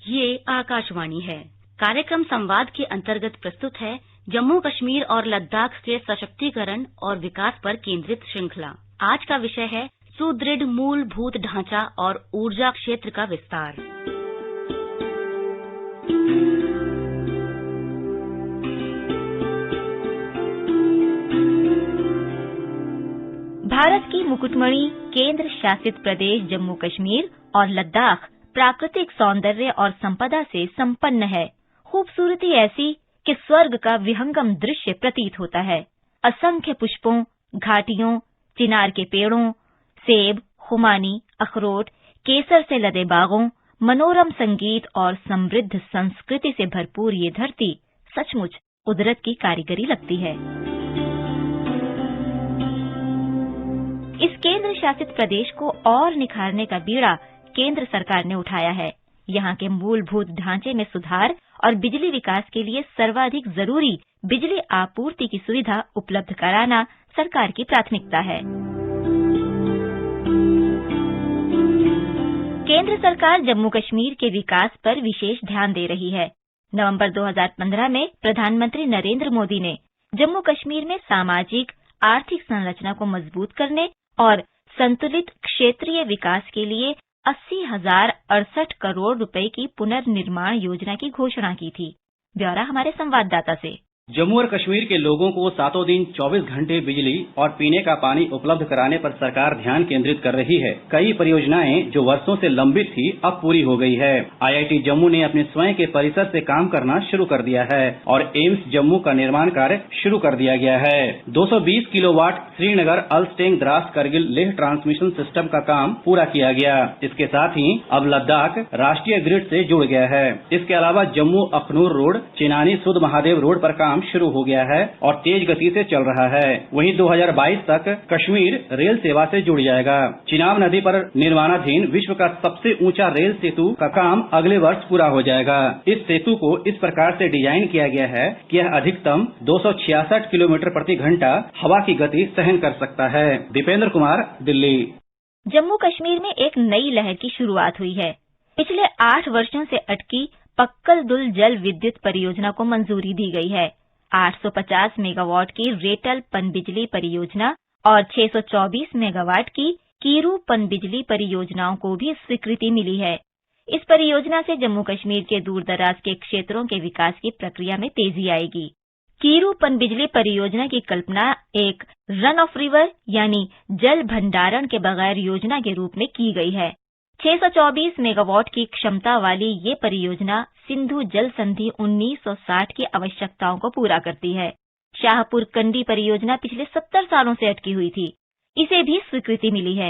ये आकाशवाणी है। कार्यक्रम संवाद के अंतर्गत प्रस्तुत है जम्मू कश्मीर और लद्दाख के सशक्तिकरण और विकास पर केंद्रित श्रृंखला। आज का विषय है सुदृढ़ मूलभूत ढांचा और ऊर्जा क्षेत्र का विस्तार। भारत की मुकुटमणि केंद्र शासित प्रदेश जम्मू कश्मीर और लद्दाख प्राकृतिक सौंदर्य और संपदा से संपन्न है। खूबसूरती ऐसी कि स्वर्ग का विहंगम दृश्य प्रतीत होता है। असंख्य पुष्पों, घाटियों, चिनार के पेड़ों, सेब, खुमानी, अखरोट, केसर से लदे बागों, मनोरम संगीत और समृद्ध संस्कृति से भरपूर ये धरती सचमुच कुदरत की कारीगरी लगती है। इस केंद्र शासित प्रदेश को और निखारने का बीड़ा केंद्र सरकार ने उठाया है। यहाँ के मूलभूत ढांचे में सुधार और बिजली विकास के लिए सर्वाधिक जरूरी बिजली आपूर्ति की सुविधा उपलब्ध कराना सरकार की प्राथमिकता है। केंद्र सरकार जम्मू कश्मीर के विकास पर विशेष ध्यान दे रही है। नवंबर 2015 में प्रधानमंत्री नरेंद्र मोदी ने जम्मू कश्मीर में सामाजिक आर्थिक संरचना को मजबूत करने और संतुलित क्षेत्रीय विकास के लिए 80,068 करोड़ रुपए की पुनर्निर्माण योजना की घोषणा की थी। ब्यौरा हमारे संवाददाता से। जम्मू और कश्मीर के लोगों को सातों दिन 24 घंटे बिजली और पीने का पानी उपलब्ध कराने पर सरकार ध्यान केंद्रित कर रही है। कई परियोजनाएं जो वर्षों से लंबित थी अब पूरी हो गई है। IIT जम्मू ने अपने स्वयं के परिसर से काम करना शुरू कर दिया है और एम्स जम्मू का निर्माण कार्य शुरू कर दिया गया है। 220 kilowatt Srinagar Alusteng Drass Kargil Leh transmission system का काम पूरा किया गया। इसके साथ ही अब लद्दाख राष्ट्रीय ग्रिड से जुड़ गया है। इसके अलावा जम्मू अखनूर रोड, चिनानी सुध महादेव रोड पर काम शुरू हो गया है और तेज गति से चल रहा है। वहीं 2022 तक कश्मीर रेल सेवा से जुड़ जाएगा। चिनाब नदी पर निर्माणाधीन विश्व का सबसे ऊंचा रेल सेतु का काम अगले वर्ष पूरा हो जाएगा। इस सेतु को इस प्रकार से डिजाइन किया गया है कि यह अधिकतम 266 किलोमीटर प्रति घंटा हवा की गति सहन कर सकता है। दीपेंद्र कुमार, दिल्ली। जम्मू कश्मीर में एक नई लहर की शुरुआत हुई है। पिछले 8 वर्षों से अटकी पक्कल दुल जल विद्युत परियोजना को मंजूरी दी गई है। 850 मेगावाट की रेटल पनबिजली परियोजना और 624 मेगावाट की कीरू पनबिजली परियोजनाओं को भी स्वीकृति मिली है। इस परियोजना से जम्मू कश्मीर के दूरदराज के क्षेत्रों के विकास की प्रक्रिया में तेजी आएगी। कीरू पनबिजली परियोजना की कल्पना एक रन ऑफ रिवर यानी जल भंडारण के बगैर योजना के रूप में की गई है। 624 मेगावाट की क्षमता वाली ये परियोजना सिंधु जल संधि 1960 की आवश्यकताओं को पूरा करती है। शाहपुर कंडी परियोजना पिछले 70 सालों से अटकी हुई थी। इसे भी स्वीकृति मिली है।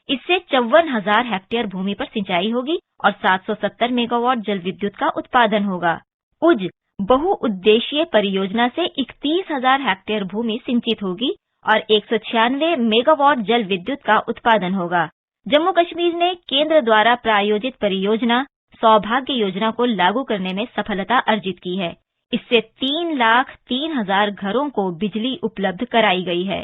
इससे 54,000 हेक्टेयर भूमि पर सिंचाई होगी और 770 मेगावाट जल विद्युत का उत्पादन होगा। उज बहुउद्देशीय परियोजना से 31,000 हेक्टेयर भूमि सिंचित होगी और 196 मेगावाट जल विद्युत का उत्पादन होगा। जम्मू कश्मीर ने केंद्र द्वारा प्रायोजित परियोजना सौभाग्य योजना को लागू करने में सफलता अर्जित की है। इससे 3,03,000 घरों को बिजली उपलब्ध कराई गई है।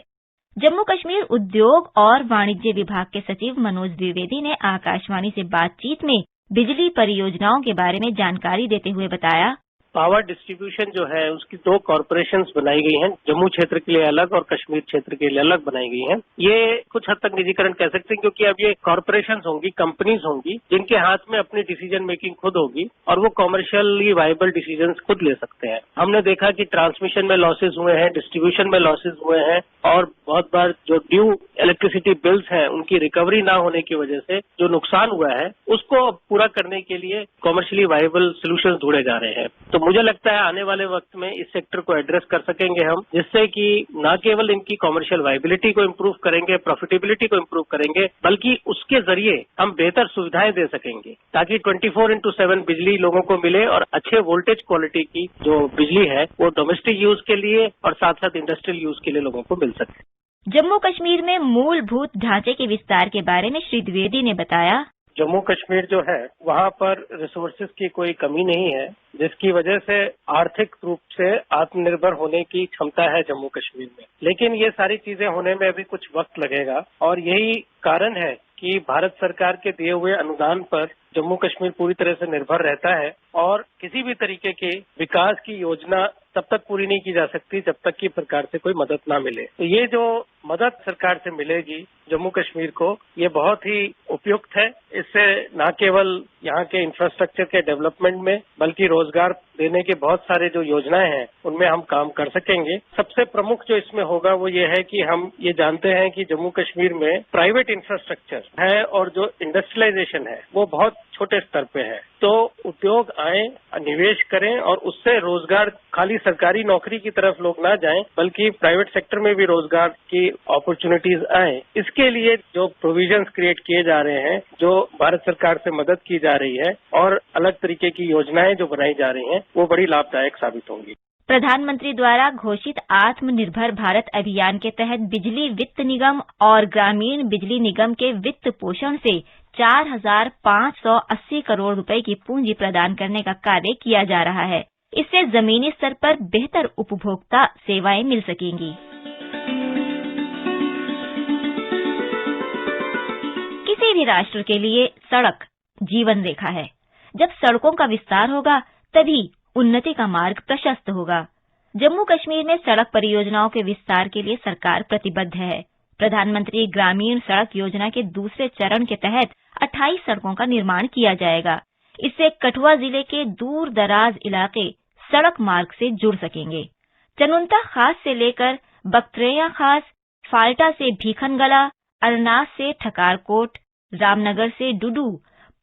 जम्मू कश्मीर उद्योग और वाणिज्य विभाग के सचिव मनोज द्विवेदी ने आकाशवाणी से बातचीत में बिजली परियोजनाओं के बारे में जानकारी देते हुए बताया, पावर डिस्ट्रीब्यूशन जो है उसकी 2 कॉर्पोरेशंस बनाई गई हैं। जम्मू क्षेत्र के लिए अलग और कश्मीर क्षेत्र के लिए अलग बनाई गई हैं। ये कुछ हद तक निजीकरण कह सकते हैं क्योंकि अब ये कॉर्पोरेशंस होंगी, कंपनीज होंगी जिनके हाथ में अपनी डिसीजन मेकिंग खुद होगी और वो कॉमर्शियली वायबल डिसीजन खुद ले सकते हैं। हमने देखा कि ट्रांसमिशन में लॉसेज हुए हैं, डिस्ट्रीब्यूशन में लॉसेज हुए हैं और बहुत बार जो ड्यू इलेक्ट्रिसिटी बिल्स हैं उनकी रिकवरी ना होने की वजह से जो नुकसान हुआ है उसको पूरा करने के लिए कॉमर्शियली वायबल सोल्यूशन ढूंढे जा रहे हैं। तो मुझे लगता है आने वाले वक्त में इस सेक्टर को एड्रेस कर सकेंगे हम, जिससे कि न केवल इनकी कॉमर्शियल वायबिलिटी को इम्प्रूव करेंगे, प्रॉफिटेबिलिटी को इम्प्रूव करेंगे, बल्कि उसके जरिए हम बेहतर सुविधाएं दे सकेंगे ताकि 24/7 बिजली लोगों को मिले और अच्छे वोल्टेज क्वालिटी की जो बिजली है वो डोमेस्टिक यूज के लिए और साथ साथ इंडस्ट्रियल यूज के लिए लोगों को मिल सके। जम्मू कश्मीर में मूलभूत ढांचे के विस्तार के बारे में श्री द्विवेदी ने बताया, जम्मू कश्मीर जो है वहाँ पर रिसोर्सेज की कोई कमी नहीं है, जिसकी वजह से आर्थिक रूप से आत्मनिर्भर होने की क्षमता है जम्मू कश्मीर में। लेकिन ये सारी चीजें होने में अभी कुछ वक्त लगेगा और यही कारण है कि भारत सरकार के दिए हुए अनुदान पर जम्मू कश्मीर पूरी तरह से निर्भर रहता है और किसी भी तरीके के विकास की योजना तब तक पूरी नहीं की जा सकती जब तक कि सरकार से कोई मदद ना मिले। तो ये जो मदद सरकार से मिलेगी जम्मू कश्मीर को, ये बहुत ही उपयुक्त है। इससे न केवल यहाँ के इंफ्रास्ट्रक्चर के डेवलपमेंट में बल्कि रोजगार देने के बहुत सारे जो योजनाएं हैं उनमें हम काम कर सकेंगे। सबसे प्रमुख जो इसमें होगा वो ये है कि हम ये जानते हैं कि जम्मू कश्मीर में प्राइवेट इंफ्रास्ट्रक्चर है और जो इंडस्ट्रियलाइजेशन है वो बहुत छोटे स्तर पे है। तो उद्योग आए, निवेश करें और उससे रोजगार, खाली सरकारी नौकरी की तरफ लोग ना जाएं बल्कि प्राइवेट सेक्टर में भी रोजगार की अपॉर्चुनिटीज आए। इसके लिए जो प्रोविजंस क्रिएट किए जा रहे हैं, जो भारत सरकार से मदद की जा रही है और अलग तरीके की योजनाएं जो बनाई जा रही हैं, वो बड़ी लाभदायक साबित होंगी। प्रधानमंत्री द्वारा घोषित आत्मनिर्भर भारत अभियान के तहत बिजली वित्त निगम और ग्रामीण बिजली निगम के वित्त पोषण से 4,580 करोड़ रुपए की पूंजी प्रदान करने का कार्य किया जा रहा है। इससे जमीनी स्तर पर बेहतर उपभोक्ता सेवाएं मिल सकेंगी। किसी भी राष्ट्र के लिए सड़क जीवन रेखा है। जब सड़कों का विस्तार होगा तभी उन्नति का मार्ग प्रशस्त होगा। जम्मू कश्मीर में सड़क परियोजनाओं के विस्तार के लिए सरकार प्रतिबद्ध है। प्रधानमंत्री ग्रामीण सड़क योजना के दूसरे चरण के तहत 28 सड़कों का निर्माण किया जाएगा। इससे कठुआ जिले के दूर दराज इलाके सड़क मार्ग से जुड़ सकेंगे। चनुंता खास से लेकर बख्तरिया खास, फाल्टा से भीखनगला, अरनास से ठकारकोट, रामनगर से डुडू,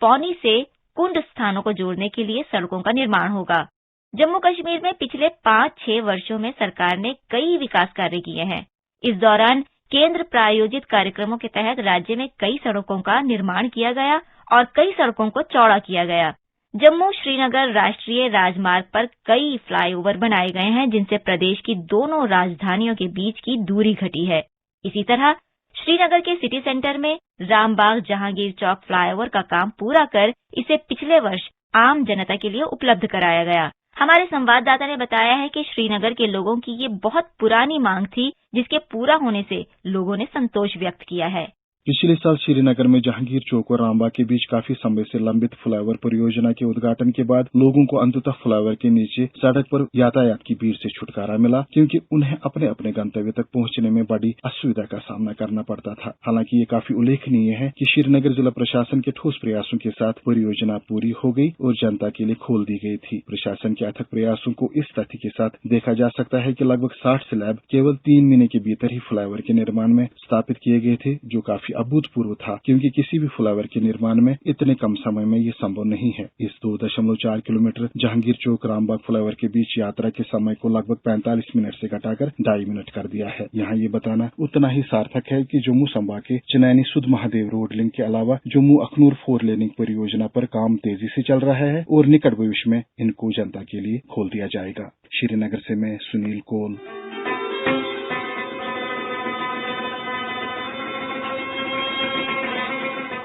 पौनी से कुंड स्थानों को जोड़ने के लिए सड़कों का निर्माण होगा। जम्मू कश्मीर में पिछले 5-6 वर्षों में सरकार ने कई विकास कार्य किए हैं। इस दौरान केंद्र प्रायोजित कार्यक्रमों के तहत राज्य में कई सड़कों का निर्माण किया गया और कई सड़कों को चौड़ा किया गया। जम्मू श्रीनगर राष्ट्रीय राजमार्ग पर कई फ्लाईओवर बनाए गए हैं, जिनसे प्रदेश की दोनों राजधानियों के बीच की दूरी घटी है। इसी तरह श्रीनगर के सिटी सेंटर में रामबाग जहांगीर चौक फ्लाईओवर का काम पूरा कर इसे पिछले वर्ष आम जनता के लिए उपलब्ध कराया गया। हमारे संवाददाता ने बताया है कि श्रीनगर के लोगों की ये बहुत पुरानी मांग थी, जिसके पूरा होने से लोगों ने संतोष व्यक्त किया है। पिछले साल श्रीनगर में जहांगीर चौक और रामबाग के बीच काफी समय से लंबित फ्लाईओवर परियोजना के उद्घाटन के बाद लोगों को अंततः फ्लाईओवर के नीचे सड़क पर यातायात की भीड़ से छुटकारा मिला, क्योंकि उन्हें अपने अपने गंतव्य तक पहुंचने में बड़ी असुविधा का सामना करना पड़ता था। हालांकि ये काफी उल्लेखनीय है कि श्रीनगर जिला प्रशासन के ठोस प्रयासों के साथ परियोजना पूरी हो गई और जनता के लिए खोल दी गई थी। प्रशासन के अथक प्रयासों को इस तथ्य के साथ देखा जा सकता है कि लगभग 60 स्लैब केवल 3 महीने के भीतर ही फ्लाईओवर के निर्माण में स्थापित किए गए थे, जो काफी अभूतपूर्व था, क्योंकि किसी भी फ्लाईओवर के निर्माण में इतने कम समय में ये संभव नहीं है। इस 2.4 किलोमीटर जहांगीर चौक रामबाग फ्लाईओवर के बीच यात्रा के समय को लगभग 45 मिनट से घटाकर 2.5 मिनट कर दिया है। यहाँ ये बताना उतना ही सार्थक है कि जम्मू संभाग के चिनैनी सुध महादेव रोड लिंक के अलावा जम्मू अखनूर 4 लेनिंग परियोजना पर काम तेजी से चल रहा है और निकट भविष्य में इनको जनता के लिए खोल दिया जाएगा। श्रीनगर से मैं सुनील कोल।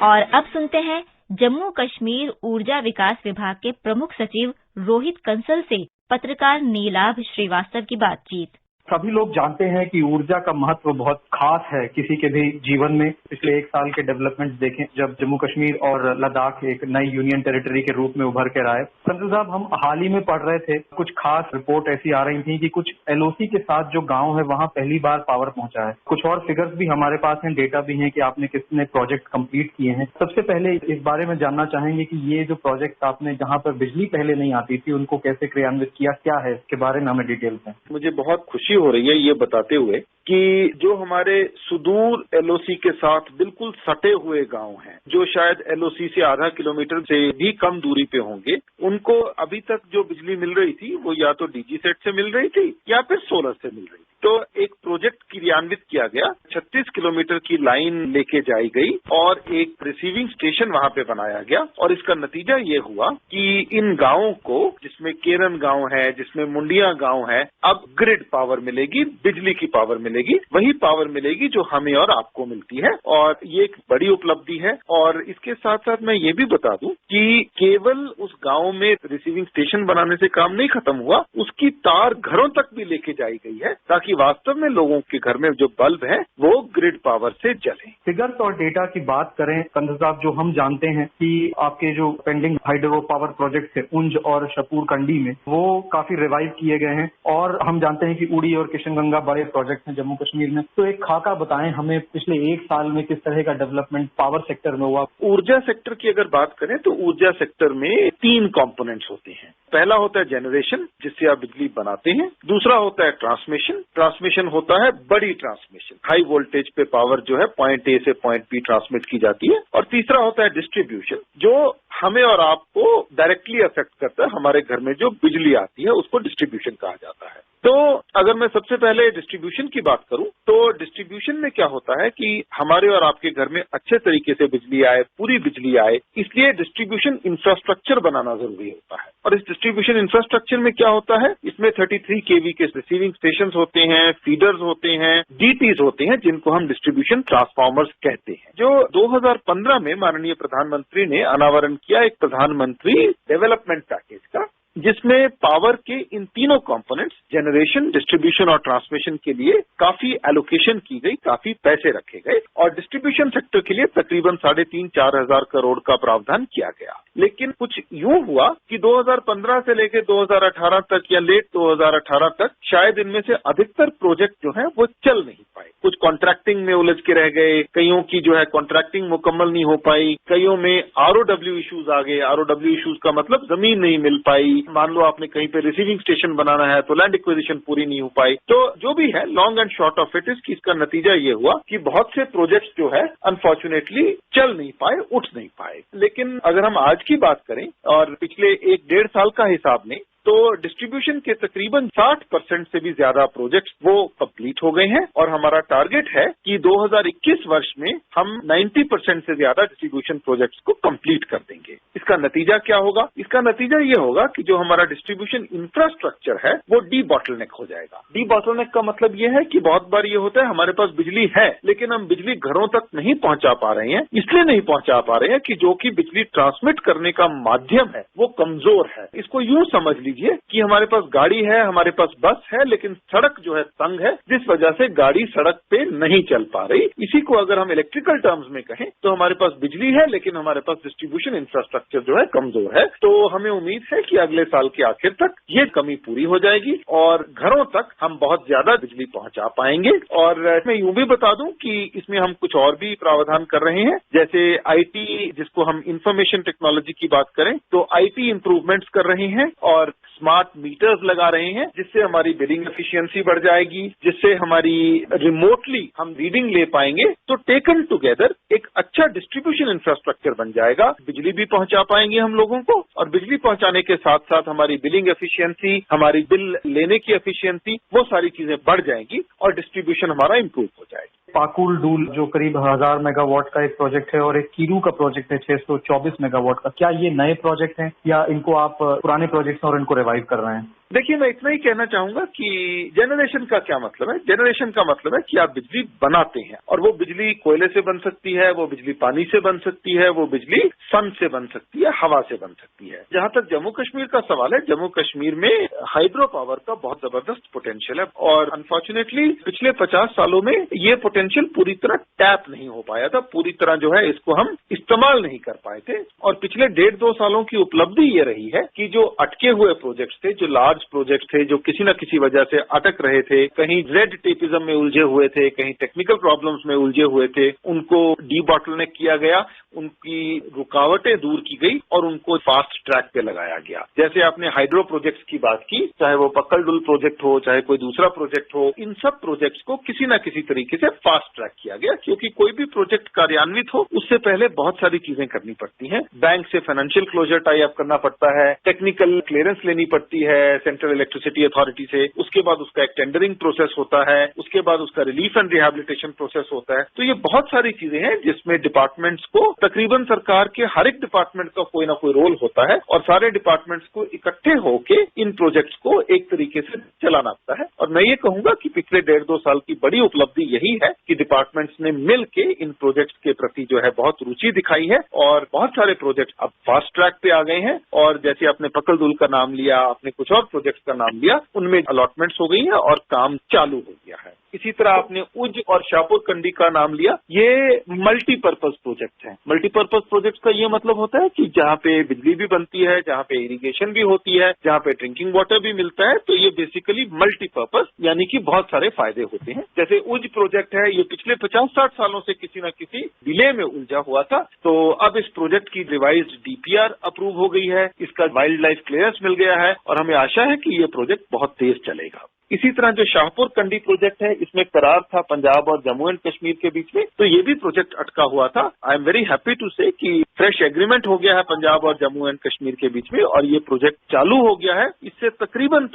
और अब सुनते हैं जम्मू कश्मीर ऊर्जा विकास विभाग के प्रमुख सचिव रोहित कंसल से पत्रकार नीलाभ श्रीवास्तव की बातचीत। सभी लोग जानते हैं कि ऊर्जा का महत्व बहुत खास है किसी के भी जीवन में। पिछले 1 साल के डेवलपमेंट्स देखें, जब जम्मू कश्मीर और लद्दाख एक नई यूनियन टेरिटरी के रूप में उभर कर आए। संजू साहब, हम हाल ही में पढ़ रहे थे, कुछ खास रिपोर्ट ऐसी आ रही थी कि कुछ एलओसी के साथ जो गांव है वहां पहली बार पावर पहुंचा है। कुछ और फिगर्स भी हमारे पास हैं, डेटा भी है कि आपने कितने प्रोजेक्ट कंप्लीट किए हैं। सबसे पहले इस बारे में जानना चाहेंगे कि ये जो प्रोजेक्ट आपने जहां पर बिजली पहले नहीं आती थी उनको कैसे क्रियान्वित किया, क्या है इसके बारे में हमें डिटेल्स दें। मुझे बहुत खुशी हो रही है ये बताते हुए कि जो हमारे सुदूर एलओसी के साथ बिल्कुल सटे हुए गांव हैं, जो शायद एलओसी से आधा किलोमीटर से भी कम दूरी पे होंगे, उनको अभी तक जो बिजली मिल रही थी वो या तो डीजी सेट से मिल रही थी या फिर सोलर से मिल रही थी। तो एक प्रोजेक्ट क्रियान्वित किया गया, 36 किलोमीटर की लाइन लेके जाई गई और एक रिसीविंग स्टेशन वहां पे बनाया गया और इसका नतीजा ये हुआ कि इन गांवों को, जिसमें केरन गांव है, जिसमें मुंडिया गांव है, अब ग्रिड पावर मिलेगी, बिजली की पावर मिलेगी। मिलेगी वही पावर मिलेगी जो हमें और आपको मिलती है, और ये एक बड़ी उपलब्धि है। और इसके साथ साथ मैं ये भी बता दूं कि केवल उस गांव में रिसीविंग स्टेशन बनाने से काम नहीं खत्म हुआ, उसकी तार घरों तक भी लेके जाई गई है ताकि वास्तव में लोगों के घर में जो बल्ब है वो ग्रिड पावर से जले। फिगर्स और डेटा की बात करें कंदल साहब, जो हम जानते हैं कि आपके जो पेंडिंग हाइड्रो पावर प्रोजेक्ट थे उंज और शपूर कंडी में, वो काफी रिवाइव किए गए हैं, और हम जानते हैं कि उड़ी और किशनगंगा बड़े प्रोजेक्ट हैं जम्मू कश्मीर में। तो एक खाका बताएं हमें पिछले एक साल में किस तरह का डेवलपमेंट पावर सेक्टर में हुआ। ऊर्जा सेक्टर की अगर बात करें तो ऊर्जा सेक्टर में 3 कंपोनेंट्स होते हैं। पहला होता है जनरेशन, जिससे आप बिजली बनाते हैं। दूसरा होता है ट्रांसमिशन होता है बड़ी ट्रांसमिशन, हाई वोल्टेज पे पावर जो है पॉइंट ए से पॉइंट बी ट्रांसमिट की जाती है। और तीसरा होता है डिस्ट्रीब्यूशन, जो हमें और आपको डायरेक्टली अफेक्ट करता है। हमारे घर में जो बिजली आती है उसको डिस्ट्रीब्यूशन कहा जाता है। तो अगर मैं सबसे पहले डिस्ट्रीब्यूशन की बात करूं तो डिस्ट्रीब्यूशन में क्या होता है कि हमारे और आपके घर में अच्छे तरीके से बिजली आए, पूरी बिजली आए, इसलिए डिस्ट्रीब्यूशन इंफ्रास्ट्रक्चर बनाना जरूरी होता है। और इस डिस्ट्रीब्यूशन इंफ्रास्ट्रक्चर में क्या होता है, इसमें 33 kV के रिसीविंग स्टेशन होते हैं, फीडर्स होते हैं, डीटीज होते हैं, जिनको हम डिस्ट्रीब्यूशन ट्रांसफार्मर्स कहते हैं। जो 2015 में माननीय प्रधानमंत्री ने अनावरण किया एक प्रधानमंत्री डेवलपमेंट पैकेज का, जिसमें पावर के इन तीनों कंपोनेंट्स जनरेशन, डिस्ट्रीब्यूशन और ट्रांसमिशन के लिए काफी एलोकेशन की गई, काफी पैसे रखे गए, और डिस्ट्रीब्यूशन सेक्टर के लिए तकरीबन 3,500-4 हजार करोड़ का प्रावधान किया गया। लेकिन कुछ यूं हुआ कि 2015 से लेकर 2018 तक या लेट 2018 तक शायद इनमें से अधिकतर प्रोजेक्ट जो है वो चल नहीं पाए। कुछ कॉन्ट्रैक्टिंग में उलझ के रह गए, कईयों की जो है कॉन्ट्रैक्टिंग मुकम्मल नहीं हो पाई, कईयों में ROW इश्यूज आ गए। ROW इश्यूज का मतलब जमीन नहीं मिल पाई। मान लो आपने कहीं पे रिसीविंग स्टेशन बनाना है तो लैंड एक्विजिशन पूरी नहीं हो पाई। तो जो भी है, long and short of it is कि इसका नतीजा ये हुआ कि बहुत से प्रोजेक्ट्स जो है अनफॉर्चुनेटली चल नहीं पाए, उठ नहीं पाए। लेकिन अगर हम आज की बात करें और पिछले 1-1.5 साल का हिसाब लें तो डिस्ट्रीब्यूशन के तकरीबन 60% से भी ज्यादा प्रोजेक्ट्स वो कंप्लीट हो गए हैं, और हमारा टारगेट है कि 2021 वर्ष में हम 90% से ज्यादा डिस्ट्रीब्यूशन प्रोजेक्ट्स को कंप्लीट कर देंगे। इसका नतीजा क्या होगा? इसका नतीजा ये होगा कि जो हमारा डिस्ट्रीब्यूशन इंफ्रास्ट्रक्चर है वो डी बॉटलनेक हो जाएगा। डी बॉटलनेक का मतलब ये है कि बहुत बार ये होता है हमारे पास बिजली है लेकिन हम बिजली घरों तक नहीं पहुंचा पा रहे हैं। इसलिए नहीं पहुंचा पा रहे हैं कि जो कि बिजली ट्रांसमिट करने का माध्यम है वो कमजोर है। इसको यूं समझ लीजिए कि हमारे पास गाड़ी है, हमारे पास बस है, लेकिन सड़क जो है तंग है, जिस वजह से गाड़ी सड़क पे नहीं चल पा रही। इसी को अगर हम इलेक्ट्रिकल टर्म्स में कहें तो हमारे पास बिजली है लेकिन हमारे पास डिस्ट्रीब्यूशन इंफ्रास्ट्रक्चर जो है कमजोर है। तो हमें उम्मीद है कि अगले साल के आखिर तक ये कमी पूरी हो जाएगी और घरों तक हम बहुत ज्यादा बिजली पहुंचा पाएंगे। और मैं यूं भी बता दूं कि इसमें हम कुछ और भी प्रावधान कर रहे हैं, जैसे IT, जिसको हम इंफॉर्मेशन टेक्नोलॉजी की बात करें तो IT इंप्रूवमेंट्स कर रहे हैं और स्मार्ट मीटर्स लगा रहे हैं, जिससे हमारी बिलिंग एफिशिएंसी बढ़ जाएगी, जिससे हमारी रिमोटली हम रीडिंग ले पाएंगे। तो टेकन टुगेदर एक अच्छा डिस्ट्रीब्यूशन इंफ्रास्ट्रक्चर बन जाएगा। बिजली भी पहुंचा पाएंगे हम लोगों को, और बिजली पहुंचाने के साथ साथ हमारी बिलिंग एफिशिएंसी, हमारी बिल लेने की एफिशिएंसी, वो सारी चीजें बढ़ जाएंगी और डिस्ट्रीब्यूशन हमारा इंप्रूव हो जाएगा। पाकुल डूल जो करीब 1000 मेगावाट का एक प्रोजेक्ट है और एक कीरू का प्रोजेक्ट है 624 मेगावाट का, क्या ये नए प्रोजेक्ट हैं या इनको आप पुराने प्रोजेक्ट और इनको रिवाइव कर रहे हैं? देखिए, मैं इतना ही कहना चाहूंगा कि जनरेशन का क्या मतलब है। जनरेशन का मतलब है कि आप बिजली बनाते हैं, और वो बिजली कोयले से बन सकती है, वो बिजली पानी से बन सकती है, वो बिजली सन से बन सकती है, हवा से बन सकती है। जहां तक जम्मू कश्मीर का सवाल है, जम्मू कश्मीर में हाइड्रो पावर का बहुत जबरदस्त पोटेंशियल है, और अनफॉर्चुनेटली पिछले 50 सालों में ये पोटेंशियल पूरी तरह टैप नहीं हो पाया था। पूरी तरह जो है इसको हम इस्तेमाल नहीं कर पाए थे, और पिछले 1.5-2 सालों की उपलब्धि ये रही है कि जो अटके हुए प्रोजेक्ट्स थे, जो लार्ज प्रोजेक्ट थे, जो किसी न किसी वजह से अटक रहे थे, कहीं रेड टेपिज्म में उलझे हुए थे, कहीं टेक्निकल प्रॉब्लम्स में उलझे हुए थे, उनको डी बॉटलनेक किया गया, उनकी रुकावटें दूर की गई और उनको फास्ट ट्रैक पे लगाया गया। जैसे आपने हाइड्रो प्रोजेक्ट्स की बात की, चाहे वो पक्कल डुल प्रोजेक्ट हो, चाहे कोई दूसरा प्रोजेक्ट हो, इन सब प्रोजेक्ट्स को किसी न किसी तरीके से फास्ट ट्रैक किया गया, क्योंकि कोई भी प्रोजेक्ट कार्यान्वित हो उससे पहले बहुत सारी चीजें करनी पड़ती हैं। बैंक से फाइनेंशियल क्लोजर टाई अप करना पड़ता है, टेक्निकल क्लियरेंस लेनी पड़ती है, सेंट्रल इलेक्ट्रिसिटी अथॉरिटी से, उसके बाद उसका एक टेंडरिंग प्रोसेस होता है, उसके बाद उसका रिलीफ एंड रिहैबिलिटेशन प्रोसेस होता है। तो ये बहुत सारी चीजें हैं जिसमें डिपार्टमेंट्स को, तकरीबन सरकार के हर एक डिपार्टमेंट का कोई ना कोई रोल होता है और सारे डिपार्टमेंट्स को इकट्ठे होके इन प्रोजेक्ट्स को एक तरीके से चलाना होता है। और मैं ये कहूंगा कि पिछले 1.5-2 साल की बड़ी उपलब्धि यही है कि डिपार्टमेंट्स ने मिल के इन प्रोजेक्ट्स के प्रति जो है बहुत रुचि दिखाई है और बहुत सारे प्रोजेक्ट अब फास्ट ट्रैक पे आ गए हैं। और जैसे आपने पकलदुल का नाम लिया, आपने कुछ और प्रोजेक्ट्स का नाम लिया, उनमें अलॉटमेंट्स हो गई है और काम चालू हो गया है। इसी तरह आपने उज और शाहपुर कंडी का नाम लिया, ये मल्टीपर्पज प्रोजेक्ट हैं। मल्टीपर्पज प्रोजेक्ट का ये मतलब होता है कि जहाँ पे बिजली भी बनती है, जहाँ पे इरिगेशन भी होती है, जहाँ पे ड्रिंकिंग वाटर भी मिलता है, तो ये बेसिकली मल्टीपर्पज यानी कि बहुत सारे फायदे होते हैं। जैसे उज प्रोजेक्ट है, ये पिछले 50-60 सालों से किसी न किसी डिले में उलझा हुआ था, तो अब इस प्रोजेक्ट की रिवाइज्ड डीपीआर अप्रूव हो गई है, इसका वाइल्ड लाइफ क्लियरेंस मिल गया है और हमें आशा है कि ये प्रोजेक्ट बहुत तेज चलेगा। इसी तरह जो शाहपुर कंडी प्रोजेक्ट है, इसमें करार था पंजाब और जम्मू एंड कश्मीर के बीच में, तो ये भी प्रोजेक्ट अटका हुआ था। I am very happy to say कि फ्रेश एग्रीमेंट हो गया है पंजाब और जम्मू एंड कश्मीर के बीच में और ये प्रोजेक्ट चालू हो गया है। इससे तकरीबन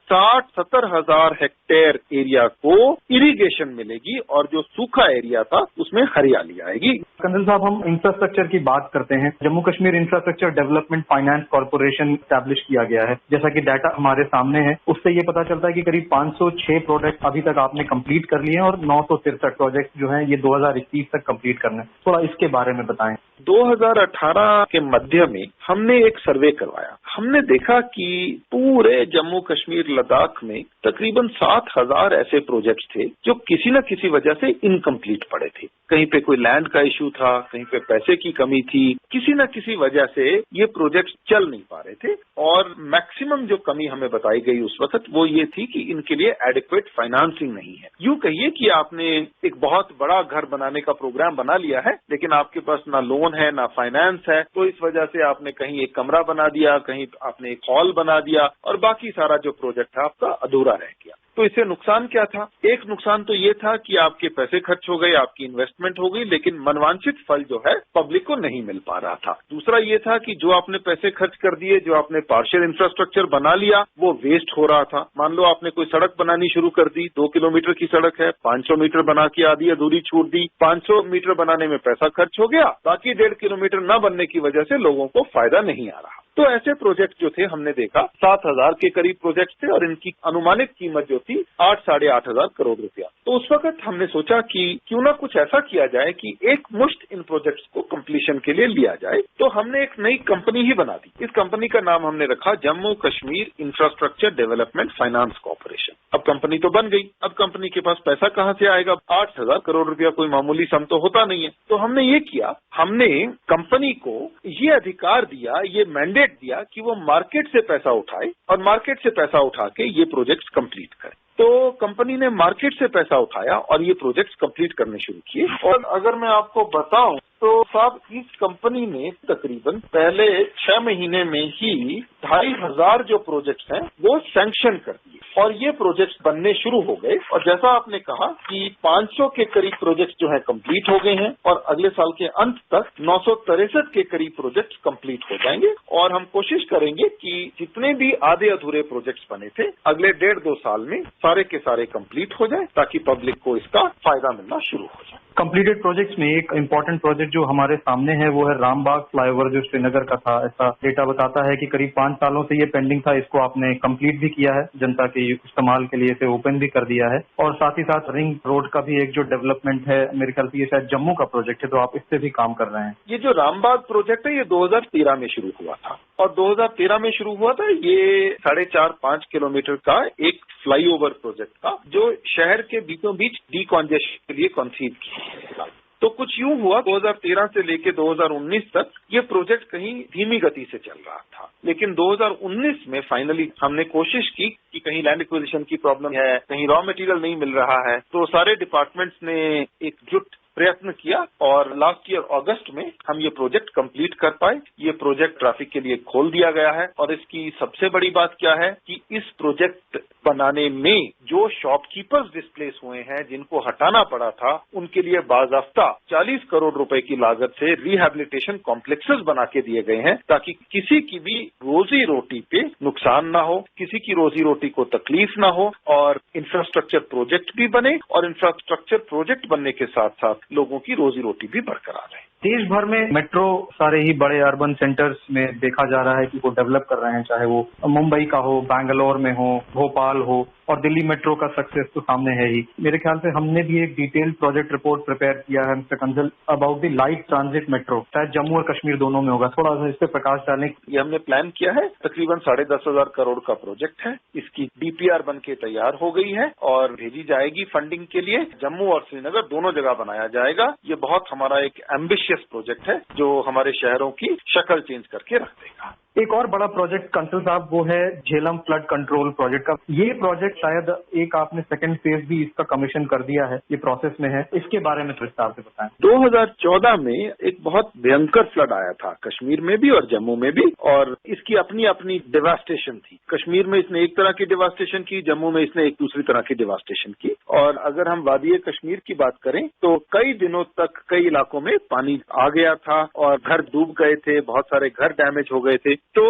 60-70 हजार हेक्टेयर एरिया को इरिगेशन मिलेगी और जो सूखा एरिया था उसमें हरियाली आएगी। कंदल साहब, हम इंफ्रास्ट्रक्चर की बात करते हैं। Jammu Kashmir infrastructure development finance corporation establish किया गया है। जैसा कि डाटा हमारे सामने है, उससे ये पता चलता है कि करीब 506 प्रोजेक्ट अभी तक आपने कंप्लीट कर लिए हैं और 963 प्रोजेक्ट जो हैं ये 2021 तक कंप्लीट करने। थोड़ा इसके बारे में बताएं। 2018 के मध्य में हमने एक सर्वे करवाया। हमने देखा कि पूरे जम्मू कश्मीर लद्दाख में तकरीबन 7,000 ऐसे प्रोजेक्ट्स थे जो किसी न किसी वजह से इनकम्प्लीट पड़े थे। कहीं पे कोई लैंड का इश्यू था, कहीं पे पैसे की कमी थी, किसी न किसी वजह से ये प्रोजेक्ट्स चल नहीं पा रहे थे। और मैक्सिमम जो कमी हमें बताई गई उस वक्त वो ये थी कि इनके लिए एडिक्वेट फाइनेंसिंग नहीं है। यूं कहिए कि आपने एक बहुत बड़ा घर बनाने का प्रोग्राम बना लिया है, लेकिन आपके पास ना लोन है ना फाइनेंस है, तो इस वजह से आपने कहीं एक कमरा बना दिया, कहीं आपने एक हॉल बना दिया और बाकी सारा जो प्रोजेक्ट था आपका अधूरा रह गया। तो इससे नुकसान क्या था? एक नुकसान तो ये था कि आपके पैसे खर्च हो गए, आपकी इन्वेस्टमेंट हो गई, लेकिन मनवांछित फल जो है पब्लिक को नहीं मिल पा रहा था। दूसरा ये था कि जो आपने पैसे खर्च कर दिए, जो आपने पार्शियल इंफ्रास्ट्रक्चर बना लिया, वो वेस्ट हो रहा था। मान लो आपने कोई सड़क बनानी शुरू कर दी, 2 किलोमीटर की सड़क है, 500 मीटर बना के आधी अधूरी छोड़ दी, 500 मीटर बनाने में पैसा खर्च हो गया, बाकी 1.5 किलोमीटर न बनने की वजह से लोगों को फायदा नहीं आ रहा। तो ऐसे प्रोजेक्ट जो थे हमने देखा 7,000 के करीब प्रोजेक्ट थे और इनकी अनुमानित कीमत जो थी 8-8.5 हजार करोड़ रुपया। तो उस वक्त हमने सोचा कि क्यों ना कुछ ऐसा किया जाए कि एक मुश्त इन प्रोजेक्ट्स को कंप्लीशन के लिए लिया जाए। तो हमने एक नई कंपनी ही बना दी। इस कंपनी का नाम हमने रखा Jammu Kashmir infrastructure development finance corporation. अब कंपनी तो बन गई, अब कंपनी के पास पैसा कहाँ से आएगा? 8,000 करोड़ रुपया कोई मामूली सम तो होता नहीं है। तो हमने ये किया, हमने कंपनी को ये अधिकार दिया, ये मैंडेट दिया कि वो मार्केट से पैसा उठाए और मार्केट से पैसा उठा के ये प्रोजेक्ट्स कंप्लीट करे। तो कंपनी ने मार्केट से पैसा उठाया और ये प्रोजेक्ट्स कंप्लीट करने शुरू किए। और अगर मैं आपको बताऊं तो साहब, इस कंपनी ने तकरीबन पहले 6 महीने में ही 2,500 जो प्रोजेक्ट्स हैं वो सैंक्शन कर दिए और ये प्रोजेक्ट्स बनने शुरू हो गए। और जैसा आपने कहा कि 500 के करीब प्रोजेक्ट्स जो है कंप्लीट हो गए हैं और अगले साल के अंत तक 963 के करीब प्रोजेक्ट्स कंप्लीट हो जाएंगे। और हम कोशिश करेंगे कि जितने भी आधे अधूरे प्रोजेक्ट्स बने थे अगले 1.5-2 साल में सारे के सारे कंप्लीट हो जाए ताकि पब्लिक को इसका फायदा मिलना शुरू हो जाए। कंप्लीटेड प्रोजेक्ट्स में एक इम्पोर्टेंट प्रोजेक्ट जो हमारे सामने है वो है रामबाग फ्लाईओवर, जो श्रीनगर का था। ऐसा डेटा बताता है कि करीब 5 सालों से ये पेंडिंग था, इसको आपने कंप्लीट भी किया है, जनता के इस्तेमाल के लिए इसे ओपन भी कर दिया है। और साथ ही साथ रिंग रोड का भी एक जो डेवलपमेंट है, मेरे ख्याल से ये शायद जम्मू का प्रोजेक्ट है, तो आप इससे भी काम कर रहे हैं। ये जो रामबाग प्रोजेक्ट है ये 2013 में शुरू हुआ था और 2013 में शुरू हुआ था। ये 4.5-5 किलोमीटर का एक फ्लाईओवर प्रोजेक्ट था जो शहर के बीचों बीच डीकॉन्जेशन के लिए कंसीव किया गया। तो कुछ यूं हुआ 2013 से लेके 2019 तक ये प्रोजेक्ट कहीं धीमी गति से चल रहा था, लेकिन 2019 में फाइनली हमने कोशिश की कि कहीं लैंड एक्विजिशन की प्रॉब्लम है, कहीं रॉ मटेरियल नहीं मिल रहा है, तो सारे डिपार्टमेंट्स ने एकजुट प्रयत्न किया और लास्ट ईयर अगस्त में हम ये प्रोजेक्ट कंप्लीट कर पाए। ये प्रोजेक्ट ट्रैफिक के लिए खोल दिया गया है और इसकी सबसे बड़ी बात क्या है कि इस प्रोजेक्ट बनाने में जो शॉपकीपर्स डिस्प्लेस हुए हैं, जिनको हटाना पड़ा था, उनके लिए बाज़ाफ्ता 40 करोड़ रुपए की लागत से रिहैबिलिटेशन कॉम्प्लेक्सेस बना के दिए गए हैं ताकि किसी की भी रोजी रोटी पे नुकसान ना हो, किसी की रोजी रोटी को तकलीफ ना हो और इंफ्रास्ट्रक्चर प्रोजेक्ट भी बने और इंफ्रास्ट्रक्चर प्रोजेक्ट बनने के साथ साथ लोगों की रोजी रोटी भी बरकरार रहे। देश भर में मेट्रो सारे ही बड़े अर्बन सेंटर्स में देखा जा रहा है कि वो डेवलप कर रहे हैं, चाहे वो मुंबई का हो, बैंगलोर में हो, भोपाल हो, और दिल्ली मेट्रो का सक्सेस तो सामने है ही। मेरे ख्याल से हमने भी एक डिटेल्ड प्रोजेक्ट रिपोर्ट प्रिपेयर किया है mister Kansal about the light transit metro, शायद जम्मू और कश्मीर दोनों में होगा। थोड़ा सा इस पे प्रकाश डालें। ये हमने प्लान किया है, तकरीबन 10,500 करोड़ का प्रोजेक्ट है। इसकी डीपीआर बन के तैयार हो गई है और भेजी जाएगी फंडिंग के लिए। जम्मू और श्रीनगर दोनों जगह बनाया जाएगा। ये बहुत हमारा एक एम्बिशियस प्रोजेक्ट है जो हमारे शहरों की शक्ल चेंज करके रख देगा। एक और बड़ा प्रोजेक्ट कंसल साहब वो है झेलम फ्लड कंट्रोल प्रोजेक्ट का। ये प्रोजेक्ट शायद एक आपने सेकंड फेज भी इसका कमीशन कर दिया है, ये प्रोसेस में है, इसके बारे में विस्तार से बताएं। 2014 में एक बहुत भयंकर फ्लड आया था कश्मीर में भी और जम्मू में भी, और इसकी अपनी अपनी डिवास्टेशन थी। कश्मीर में इसने एक तरह की डिवास्टेशन की, जम्मू में इसने एक दूसरी तरह की डिवास्टेशन की। और अगर हम वादी कश्मीर की बात करें तो कई दिनों तक कई इलाकों में पानी आ गया था और घर डूब गए थे, बहुत सारे घर डैमेज हो गए थे। तो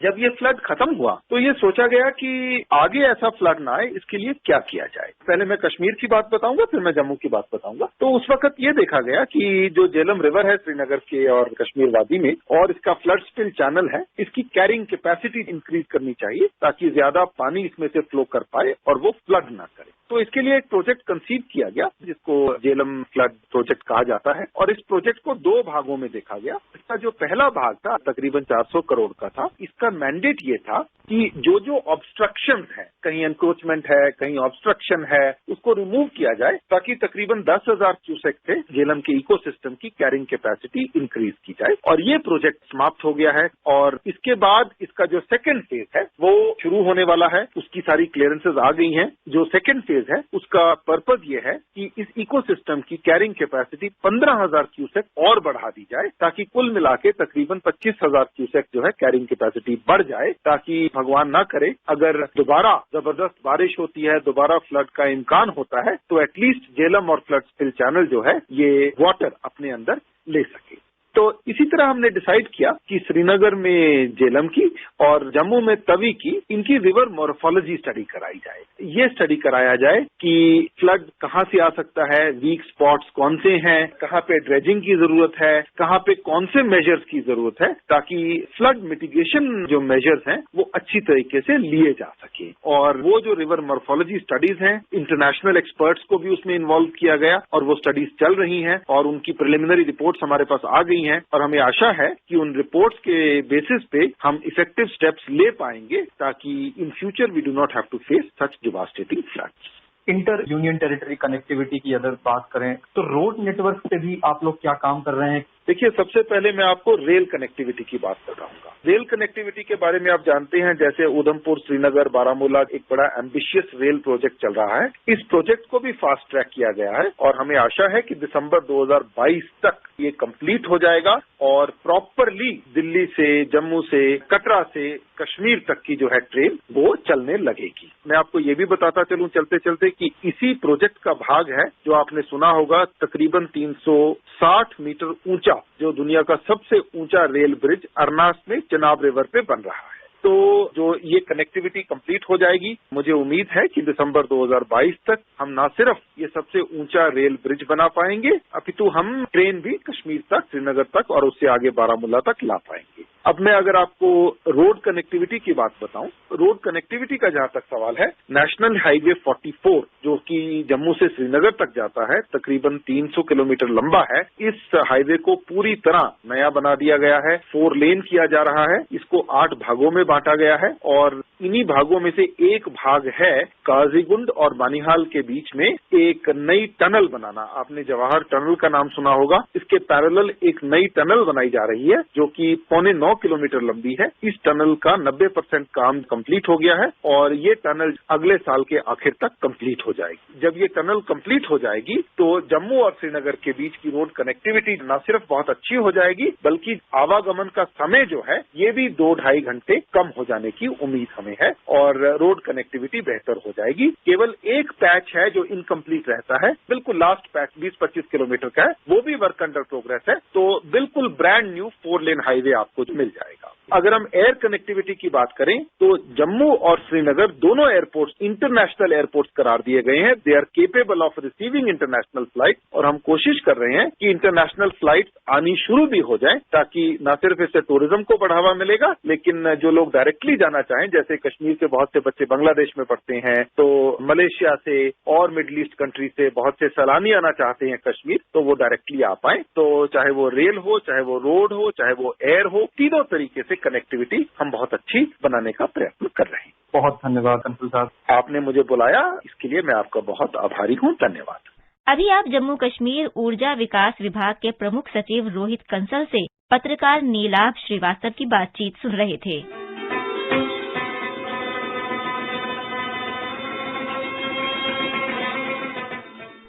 जब ये फ्लड खत्म हुआ तो ये सोचा गया कि आगे ऐसा फ्लड ना आए, इसके लिए क्या किया जाए। पहले मैं कश्मीर की बात बताऊंगा, फिर मैं जम्मू की बात बताऊंगा। तो उस वक्त ये देखा गया कि जो झेलम रिवर है श्रीनगर के और कश्मीर वादी में, और इसका फ्लड स्पिल चैनल है, इसकी कैरिंग कैपेसिटी इंक्रीज करनी चाहिए ताकि ज्यादा पानी इसमें से फ्लो कर पाए और वो फ्लड ना करे। तो इसके लिए एक प्रोजेक्ट कंसीव किया गया जिसको झेलम फ्लड प्रोजेक्ट कहा जाता है और इस प्रोजेक्ट को 2 भागों में देखा गया। इसका जो पहला भाग था तकरीबन 400 करोड़ का था। इसका मैंडेट ये था कि जो ऑब्स्ट्रक्शन है, कहीं एनक्रोचमेंट है, कहीं ऑब्स्ट्रक्शन है, उसको रिमूव किया जाए ताकि तकरीबन 10,000 क्यूसेक से झेलम के इकोसिस्टम की कैरिंग कैपेसिटी इंक्रीज की जाए। और ये प्रोजेक्ट समाप्त हो गया है और इसके बाद इसका जो सेकेंड फेज है वो शुरू होने वाला है। उसकी सारी क्लियरेंसेज आ गई हैं। जो सेकेंड फेज है उसका पर्पज ये है कि इस इकोसिस्टम की कैरिंग कैपेसिटी 15,000 क्यूसेक और बढ़ा दी जाए ताकि कुल मिला के तकरीबन 25,000 क्यूसेक जो है कैरिंग कैपेसिटी बढ़ जाए, ताकि भगवान ना करे अगर दोबारा जबरदस्त बारिश होती है, दोबारा फ्लड का इम्कान होता है, तो एटलीस्ट झेलम और फ्लड स्पिल चैनल जो है ये वाटर अपने अंदर ले सके। तो इसी तरह हमने डिसाइड किया कि श्रीनगर में झेलम की और जम्मू में तवी की, इनकी रिवर मॉर्फोलॉजी स्टडी कराई जाए। ये स्टडी कराया जाए कि फ्लड कहाँ से आ सकता है, वीक स्पॉट्स कौन से हैं, कहाँ पे ड्रेजिंग की जरूरत है, कहाँ पे कौन से मेजर्स की जरूरत है, ताकि फ्लड मिटिगेशन जो मेजर्स हैं वो अच्छी तरीके से लिए जा सके। और वो जो रिवर मॉर्फोलॉजी स्टडीज हैं, इंटरनेशनल एक्सपर्ट्स को भी उसमें इन्वॉल्व किया गया और वो स्टडीज चल रही हैं और उनकी प्रिलिमिनरी रिपोर्ट्स हमारे पास आ गई हैं और हमें आशा है कि उन रिपोर्ट्स के बेसिस पे हम इफेक्टिव स्टेप्स ले पाएंगे ताकि in future we do not have to face such devastating floods. Inter union territory connectivity की अगर बात करें तो रोड नेटवर्क पे भी आप लोग क्या काम कर रहे हैं? देखिए, सबसे पहले मैं आपको रेल कनेक्टिविटी की बात बताऊंगा। रेल कनेक्टिविटी के बारे में आप जानते हैं, जैसे उधमपुर, श्रीनगर, बारामूला एक बड़ा एम्बिशियस रेल प्रोजेक्ट चल रहा है। इस प्रोजेक्ट को भी फास्ट ट्रैक किया गया है और हमें आशा है कि दिसंबर 2022 तक ये कंप्लीट हो जाएगा और प्रॉपरली दिल्ली से, जम्मू से, कटरा से कश्मीर तक की जो है ट्रेन वो चलने लगेगी। मैं आपको ये भी बताता चलूं चलते चलते कि इसी प्रोजेक्ट का भाग है जो आपने सुना होगा, तकरीबन 360 मीटर ऊंचा जो दुनिया का सबसे ऊंचा रेल ब्रिज अरनास में चिनाब रिवर पे बन रहा है। तो जो ये कनेक्टिविटी कंप्लीट हो जाएगी, मुझे उम्मीद है कि दिसंबर 2022 तक हम न सिर्फ ये सबसे ऊंचा रेल ब्रिज बना पाएंगे, अपितु हम ट्रेन भी कश्मीर तक, श्रीनगर तक और उससे आगे बारामूला तक ला पाएंगे। अब मैं अगर आपको रोड कनेक्टिविटी की बात बताऊं, रोड कनेक्टिविटी का जहां तक सवाल है, नेशनल हाईवे 44 जो कि जम्मू से श्रीनगर तक जाता है, तकरीबन 300 किलोमीटर लंबा है। इस हाईवे को पूरी तरह नया बना दिया गया है, 4 लेन किया जा रहा है। इसको 8 भागों में बांटा गया है और इन्हीं भागों में से एक भाग है काजीगुंड और बानिहाल के बीच में एक नई टनल बनाना। आपने जवाहर टनल का नाम सुना होगा। इसके पैरेलल एक नई टनल बनाई जा रही है जो कि 9.25 किलोमीटर लंबी है। इस टनल का 90% काम कंप्लीट हो गया है और ये टनल अगले साल के आखिर तक कंप्लीट हो जाएगी। जब ये टनल कंप्लीट हो जाएगी तो जम्मू और श्रीनगर के बीच की रोड कनेक्टिविटी न सिर्फ बहुत अच्छी हो जाएगी बल्कि आवागमन का समय जो है ये भी 2-2.5 घंटे कम हो जाने की उम्मीद हमें है और रोड कनेक्टिविटी बेहतर हो जाएगी। केवल एक पैच है जो इनकम्प्लीट रहता है, बिल्कुल लास्ट पैच 20-25 किलोमीटर का है, वो भी वर्क अंडर प्रोग्रेस है। तो बिल्कुल ब्रांड न्यू 4 लेन हाईवे आपको मिल जाएगा। अगर हम एयर कनेक्टिविटी की बात करें तो जम्मू और श्रीनगर दोनों एयरपोर्ट्स इंटरनेशनल एयरपोर्ट्स करार दिए गए हैं। They are capable of receiving international flight और हम कोशिश कर रहे हैं कि इंटरनेशनल फ्लाइट आनी शुरू भी हो जाए ताकि न सिर्फ इससे टूरिज्म को बढ़ावा मिलेगा लेकिन जो लोग डायरेक्टली जाना चाहें, जैसे कश्मीर के बहुत से बच्चे बांग्लादेश में पढ़ते हैं तो मलेशिया से और मिडिल ईस्ट कंट्री से बहुत से सैलानी आना चाहते हैं कश्मीर, तो वो डायरेक्टली आ पाए। तो चाहे वो रेल हो, चाहे वो रोड हो, चाहे वो एयर हो, तीनों तरीके से कनेक्टिविटी हम बहुत अच्छी बनाने का प्रयत्न कर रहे हैं। बहुत धन्यवाद कंसल साहब, आपने मुझे बुलाया, इसके लिए मैं आपका बहुत आभारी हूँ। धन्यवाद। अभी आप जम्मू कश्मीर ऊर्जा विकास विभाग के प्रमुख सचिव रोहित कंसल से पत्रकार नीलाभ श्रीवास्तव की बातचीत सुन रहे थे।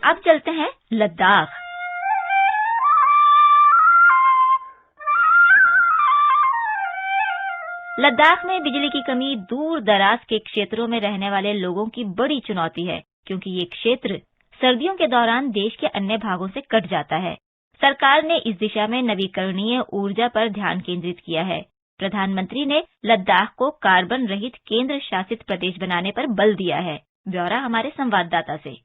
अब चलते हैं लद्दाख। लद्दाख में बिजली की कमी दूर दराज के क्षेत्रों में रहने वाले लोगों की बड़ी चुनौती है क्योंकि ये क्षेत्र सर्दियों के दौरान देश के अन्य भागों से कट जाता है। सरकार ने इस दिशा में नवीकरणीय ऊर्जा पर ध्यान केंद्रित किया है। प्रधानमंत्री ने लद्दाख को कार्बन रहित केंद्र शासित प्रदेश बनाने पर बल दिया है। ब्यौरा हमारे संवाददाता से।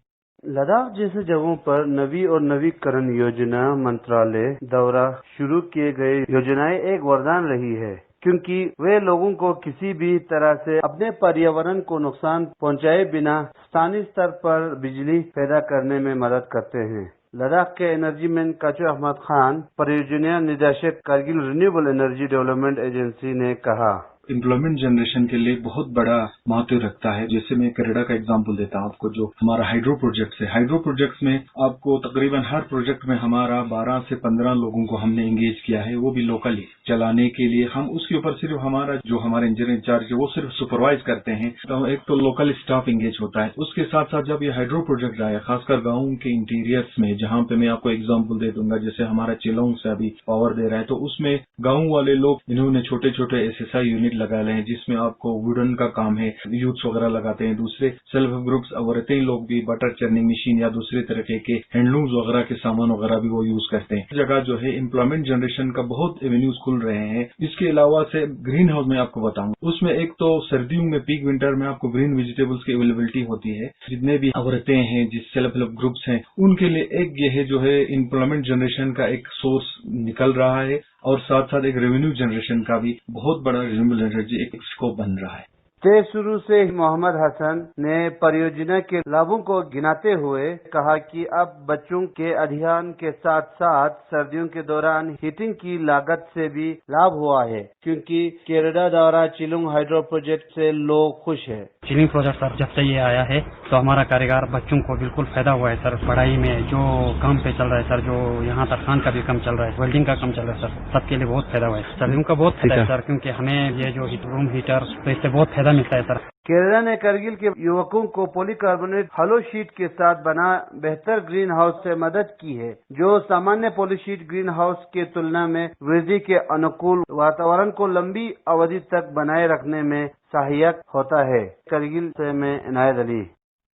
लद्दाख जैसे जगहों पर नवी और नवीकरण योजना मंत्रालय द्वारा शुरू किए गए योजनाएं एक वरदान रही है क्योंकि वे लोगों को किसी भी तरह से अपने पर्यावरण को नुकसान पहुंचाए बिना स्थानीय स्तर पर बिजली पैदा करने में मदद करते हैं। लद्दाख के एनर्जी मैन काचो अहमद खान, परियोजना निदेशक Kargil renewable energy development agency ने कहा, एम्प्लॉयमेंट जनरेशन के लिए बहुत बड़ा महत्व रखता है। जैसे मैं कनाडा का एग्जांपल देता हूँ आपको, जो हमारा हाइड्रो प्रोजेक्ट है। हाइड्रो प्रोजेक्ट्स में आपको तकरीबन हर प्रोजेक्ट में हमारा 12 से 15 लोगों को हमने एंगेज किया है, वो भी लोकली चलाने के लिए। हम उसके ऊपर सिर्फ हमारा जो हमारे इंजीनियर इंचार्ज है वो सिर्फ सुपरवाइज करते हैं। तो एक तो लोकल स्टाफ एंगेज होता है। उसके साथ साथ जब ये हाइड्रो प्रोजेक्ट आया, खासकर गाँव के इंटीरियर्स में, जहाँ पे मैं आपको एग्जाम्पल दे दूंगा, जैसे हमारा चिलोंग से अभी पावर दे रहा है, तो उसमें गाँव वाले लोग इन्होंने छोटे छोटे SSI यूनिट लगा ले हैं जिसमें आपको वुडन का काम है, यूथ्स वगैरह लगाते हैं। दूसरे सेल्फ हेल्प ग्रुप्स औरतें लोग भी बटर चर्निंग मशीन या दूसरे तरह के हैंडलूम्स वगैरह के सामान वगैरह भी वो यूज करते हैं। जगह जो है एम्प्लॉयमेंट जनरेशन का बहुत एवेन्यूज खुल रहे हैं। इसके अलावा से ग्रीन हाउस में आपको बताऊं, उसमें एक तो सर्दियों में पीक विंटर में आपको ग्रीन वेजिटेबल्स की अवेलेबिलिटी होती है। जितने भी औरतें हैं, जिस सेल्फ हेल्प ग्रुप्स हैं, उनके लिए एक ये है जो है एम्प्लॉयमेंट जनरेशन का एक सोर्स निकल रहा है और साथ साथ एक रेवेन्यू जनरेशन का भी बहुत बड़ा रिन्यूएबल एनर्जी एक स्कोप बन रहा है। तय शुरू से मोहम्मद हसन ने परियोजना के लाभों को गिनाते हुए कहा कि अब बच्चों के अध्ययन के साथ साथ सर्दियों के दौरान हीटिंग की लागत से भी लाभ हुआ है क्योंकि केरला द्वारा चिलोंग हाइड्रो प्रोजेक्ट से लोग खुश है। चिलिंग प्रोजेक्ट सर जब से ये आया है तो हमारा कारीगर बच्चों को बिल्कुल फायदा हुआ है सर। पढ़ाई में जो काम पे चल रहा है सर, जो यहाँ तरखान का भी काम चल रहा है, वेल्डिंग का काम चल रहा है सर, सबके लिए बहुत फायदा हुआ है। सर्दियों का बहुत फायदा है सर क्योंकि हमें ये जो रूम हीटर तो इससे बहुत फायदा मिलता है सर। केरला ने करगिल के युवकों को पॉलीकार्बोनेट हॉलो शीट के साथ बना बेहतर ग्रीन हाउस से मदद की है जो सामान्य पॉलीशीट ग्रीन हाउस के तुलना में वृद्धि के अनुकूल वातावरण को लंबी अवधि तक बनाए रखने में सहायक होता है। करगिल से मैं इनायत अली।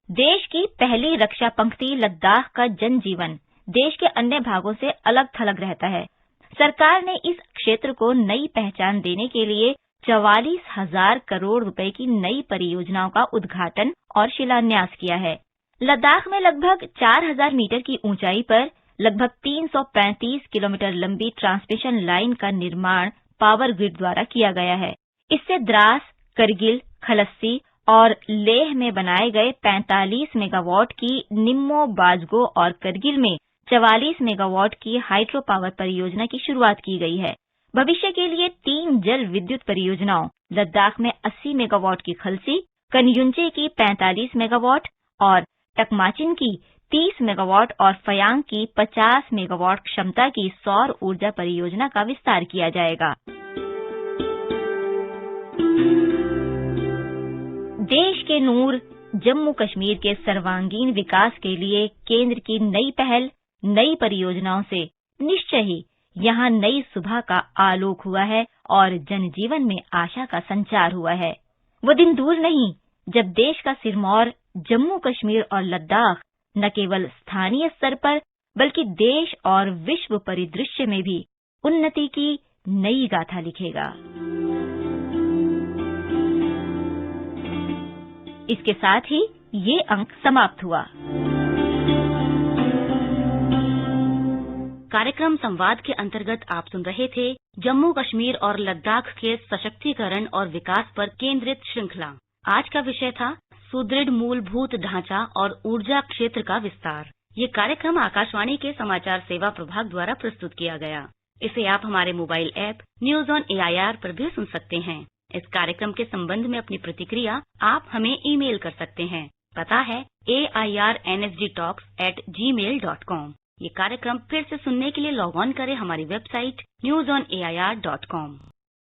देश की पहली रक्षा पंक्ति लद्दाख का जनजीवन देश के अन्य भागों से अलग थलग रहता है। सरकार ने इस क्षेत्र को नई पहचान देने के लिए 44,000 करोड़ रुपए की नई परियोजनाओं का उद्घाटन और शिलान्यास किया है। लद्दाख में लगभग 4,000 मीटर की ऊंचाई पर लगभग 335 किलोमीटर लंबी ट्रांसमिशन लाइन का निर्माण पावर ग्रिड द्वारा किया गया है। इससे द्रास, करगिल, खलस्सी और लेह में बनाए गए 45 मेगावाट की निम्मो, बाजगो और करगिल में 44 मेगावाट की हाइड्रो पावर परियोजना की शुरुआत की गई है। भविष्य के लिए 3 जल विद्युत परियोजनाओं लद्दाख में 80 मेगावाट की खलसी, कनयुंचे की 45 मेगावाट और टकमाचिन की 30 मेगावाट और फयांग की 50 मेगावाट क्षमता की सौर ऊर्जा परियोजना का विस्तार किया जाएगा। देश के नूर जम्मू कश्मीर के सर्वांगीण विकास के लिए केंद्र की नई पहल, नई परियोजनाओं से निश्चय ही यहाँ नई सुबह का आलोक हुआ है और जनजीवन में आशा का संचार हुआ है। वो दिन दूर नहीं जब देश का सिरमौर जम्मू कश्मीर और लद्दाख न केवल स्थानीय स्तर पर बल्कि देश और विश्व परिदृश्य में भी उन्नति की नई गाथा लिखेगा। इसके साथ ही ये अंक समाप्त हुआ। कार्यक्रम संवाद के अंतर्गत आप सुन रहे थे जम्मू कश्मीर और लद्दाख के सशक्तिकरण और विकास पर केंद्रित श्रृंखला। आज का विषय था सुदृढ़ मूलभूत ढांचा और ऊर्जा क्षेत्र का विस्तार। ये कार्यक्रम आकाशवाणी के समाचार सेवा प्रभाग द्वारा प्रस्तुत किया गया। इसे आप हमारे mobile app news on AIR पर भी सुन सकते हैं। इस कार्यक्रम के संबंध में अपनी प्रतिक्रिया आप हमें ईमेल कर सकते हैं। पता है airnsgtalks@gmail.com। ये कार्यक्रम फिर से सुनने के लिए लॉग ऑन करें हमारी वेबसाइट newsonair.com।